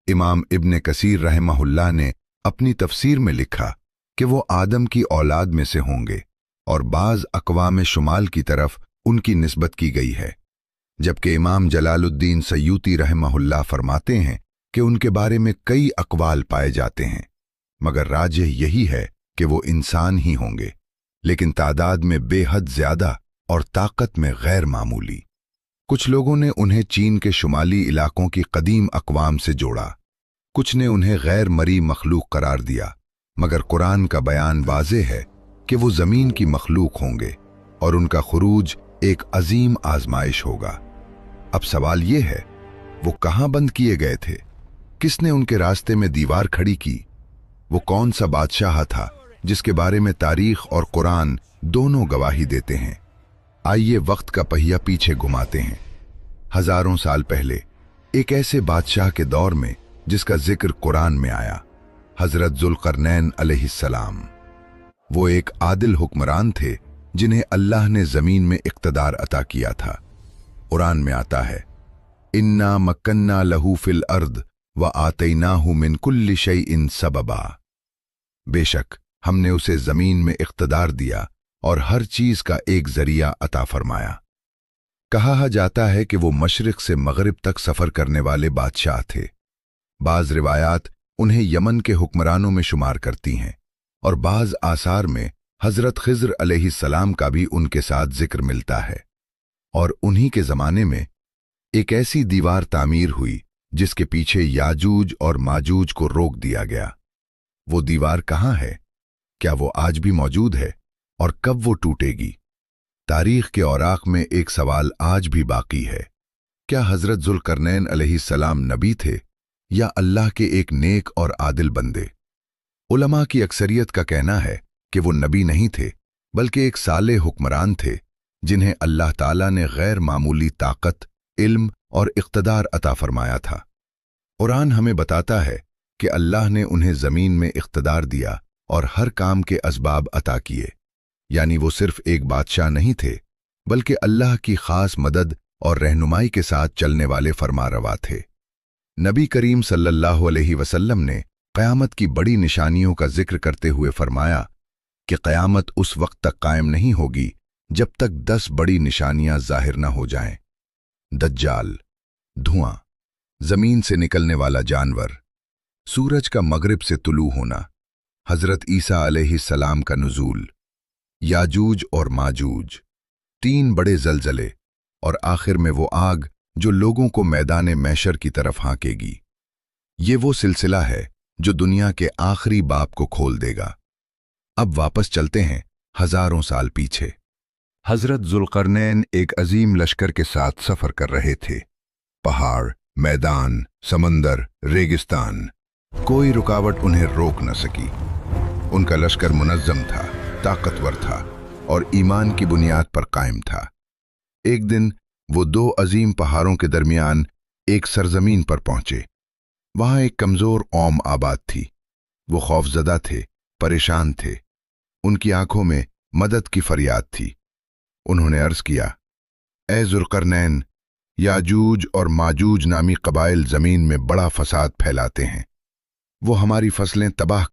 इमाम इब्न कसीर रहमहुल्लाह ने अपनी तफसीर में लिखा कि वो आदम की औलाद में से होंगे और बाज़ अक़वाम शुमाल की तरफ उनकी निस्बत की गई है, जबकि इमाम जलालुद्दीन सयूती रहमहुल्लाह फरमाते हैं कि उनके बारे में कई अक़वाल पाए जाते हैं, मगर राजिह यही है कि वो इंसान ही होंगे, लेकिन तादाद में बेहद ज़्यादा और ताकत में गैर मामूली। कुछ लोगों ने उन्हें चीन के शुमाली इलाकों की कदीम अक़वाम से जोड़ा, कुछ ने उन्हें गैर मरी मखलूक करार दिया, मगर कुरान का बयान वाज़ेह है कि वो ज़मीन की मखलूक होंगे और उनका खुरूज एक अजीम आजमाइश होगा। अब सवाल ये है, वो कहाँ बंद किए गए थे? किसने उनके रास्ते में दीवार खड़ी की? वो कौन सा बादशाह था जिसके बारे में तारीख और कुरान दोनों गवाही देते हैं? आइए वक्त का पहिया पीछे घुमाते हैं। हजारों साल पहले एक ऐसे बादशाह के दौर में जिसका जिक्र कुरान में आया, हजरत जुल्करनैन अलैहिस्सलाम। वो एक आदिल हुक्मरान थे जिन्हें अल्लाह ने जमीन में इख्तदार अता किया था। कुरान में आता है, इन्ना मक्कन्ना लहू फिल अर्द व आतैनाहु मिन कुल्लि शैइन सबबा। बेशक हमने उसे जमीन में इख्तदार दिया और हर चीज का एक जरिया अता फरमाया। कहा जाता है कि वो मशरिक से मगरिब तक सफर करने वाले बादशाह थे। बाज रिवायात उन्हें यमन के हुक्मरानों में शुमार करती हैं और बाज आसार में हजरत खिज्र अलैहिस्सलाम का भी उनके साथ जिक्र मिलता है। और उन्हीं के जमाने में एक ऐसी दीवार तामीर हुई जिसके पीछे याजूज और माजूज को रोक दिया गया। वो दीवार कहाँ है? क्या वो आज भी मौजूद है? और कब वो टूटेगी? तारीख के औराक में एक सवाल आज भी बाकी है, क्या हजरत जुल्करनैन अलैहिस्सलाम नबी थे या अल्लाह के एक नेक और आदिल बंदे? उलमा की अक्सरियत का कहना है कि वो नबी नहीं थे, बल्कि एक साले हुक्मरान थे जिन्हें अल्लाह ताला ने गैर मामूली ताकत, इल्म और इख्तदार अता फरमाया था। कुरान हमें बताता है कि अल्लाह ने उन्हें जमीन में इख्तदार दिया और हर काम के असबाब अता किए, यानी वो सिर्फ एक बादशाह नहीं थे, बल्कि अल्लाह की खास मदद और रहनुमाई के साथ चलने वाले फरमारवा थे। नबी करीम सल्लल्लाहु अलैहि वसल्लम ने क़यामत की बड़ी निशानियों का जिक्र करते हुए फरमाया कि क़यामत उस वक्त तक कायम नहीं होगी जब तक 10 बड़ी निशानियां जाहिर न हो जाएं। दज्जाल, धुआं, जमीन से निकलने वाला जानवर, सूरज का मगरिब से तुलू होना, हजरत ईसा अलैहिस्सलाम का नुज़ूल, याजूज और माजूज, 3 बड़े जलजले और आखिर में वो आग जो लोगों को मैदान महशर की तरफ हाँकेगी। ये वो सिलसिला है जो दुनिया के आखिरी बाब को खोल देगा। अब वापस चलते हैं हजारों साल पीछे। हजरत जुल्करनैन एक अजीम लश्कर के साथ सफर कर रहे थे। पहाड़, मैदान, समंदर, रेगिस्तान, कोई रुकावट उन्हें रोक न सकी। उनका लश्कर मुनज़्ज़म था, ताकतवर था और ईमान की बुनियाद पर कायम था। एक दिन वो 2 अजीम पहाड़ों के दरमियान एक सरजमीन पर पहुंचे। वहां एक कमजोर कौम आबाद थी। वो खौफजदा थे, परेशान थे। उनकी आंखों में मदद की फरियाद थी। उन्होंने अर्ज किया, ए जुल्करनैन, याजूज और माजूज नामी कबाइल जमीन में बड़ा फसाद फैलाते हैं। वो हमारी फसलें तबाह